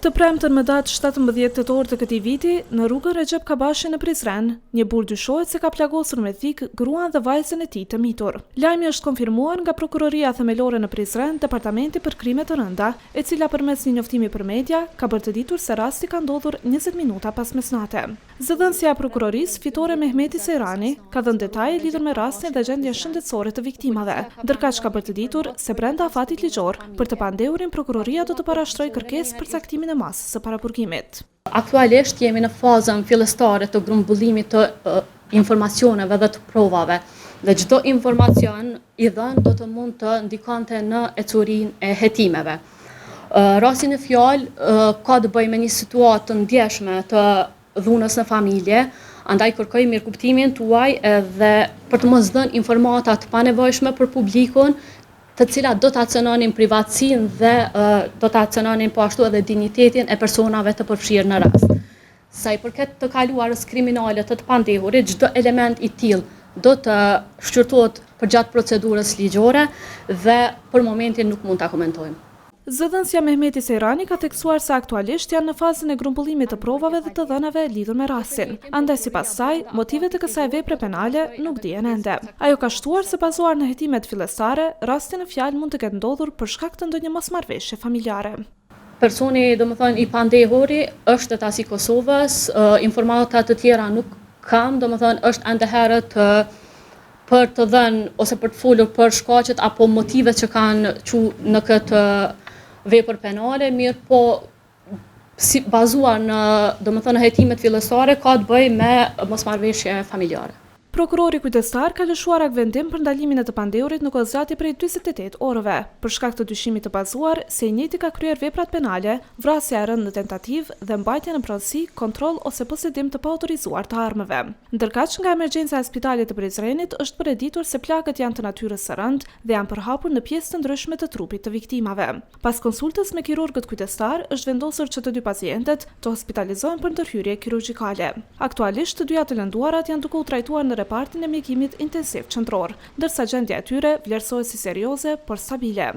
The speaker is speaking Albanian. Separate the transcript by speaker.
Speaker 1: Të premten me datë 17 tetor të këtij viti, në rrugën Recep Kabashi në Prizren, një burr dyshohet se ka plagosur me thik gruan dhe vajzën e tij të mitur. Lajmi është konfirmuar nga Prokuroria Themelore në Prizren, Departamenti për Krime të Rënda, e cila përmes një njoftimi për media ka bërë të ditur se rasti ka ndodhur 20 minuta pas mesnate. Zëdhënësja e prokurorisë, fitore Mehmeti Sejrani, ka dhënë detaje lidhur me rastin dhe gjendjen shëndetësore të viktimave, ndërkaq ka bërë të ditur se brenda afatit ligjor për të pandehurin prokuroria do të parashtrojë kërkesë për caktimin e masës së parapurgimit.
Speaker 2: Aktualisht jemi në fazën fillestare të grumbullimit të informacioneve dhe të provave. Dhe çdo informacion i dhënë do të mund të ndikonte në ecurinë e hetimeve. Rasti në fjalë ka të bëjë me një situatë të ndjeshme të dhunës në familje, andaj kërkoj mirëkuptimin tuaj edhe për të mos dhënë informata të panevojshme për publikun, të cilat do të acentonin privatësinë dhe do të acentonin po ashtu edhe dinjitetin e personave të përfshirë në rast. Sa i përket të kaluarës kriminale të pandehurit, çdo element i tillë do të shqyrtohet përgjatë procedurës ligjore dhe për momentin nuk mund ta komentojmë.
Speaker 1: Zëdhënësja Mehmeti Sejrani ka theksuar se aktualisht janë në fazën e grumbullimit të provave dhe të dhënave lidhur me rastin. Andaj sipas saj, motivet e kësaj vepre penale nuk dihen ende. Ajo ka shtuar se bazuar në hetimet fillestare, rasti në fjalë mund të ketë ndodhur për shkak të ndonjë mosmarrëveshje familjare.
Speaker 2: Personi, domethënë i pandehuri është etasi i Kosovës, informata të tjera nuk kam, domethënë është ende herët për të dhënë ose për të folur për shkaqet apo motivet që kanë qenë në këtë vepër penale, mirë po si bazuar në domethënë hetimet fillestare ka të bëjë me mosmarrëveshje familjare.
Speaker 1: Prokurori kujdestar ka lëshuar vendim për ndalimin e të pandehurit në kozgjatje prej 48 orëve, për shkak të dyshimit të bazuar se i njëjti ka kryer veprat penale, vrasja e rënë në tentativë dhe mbajtja në pronësi, kontroll ose posedim të paautorizuar të armëve. Ndërkaq nga emergjenca e spitalit të Prizrenit është përeditur se plagët janë të natyrës së rëndë dhe janë përhapur në pjesë të ndryshme të trupit të viktimave. Pas konsultës me kirurgët kujdestar, është vendosur që të dy pacientët të hospitalizohen për ndërhyrje kirurgjikale. Aktualisht të dyja të lënduarat janë duke u trajtuar në repartin e mjekimit intensiv qendror, ndërsa gjendja e tyre vlerësohet si serioze por stabile.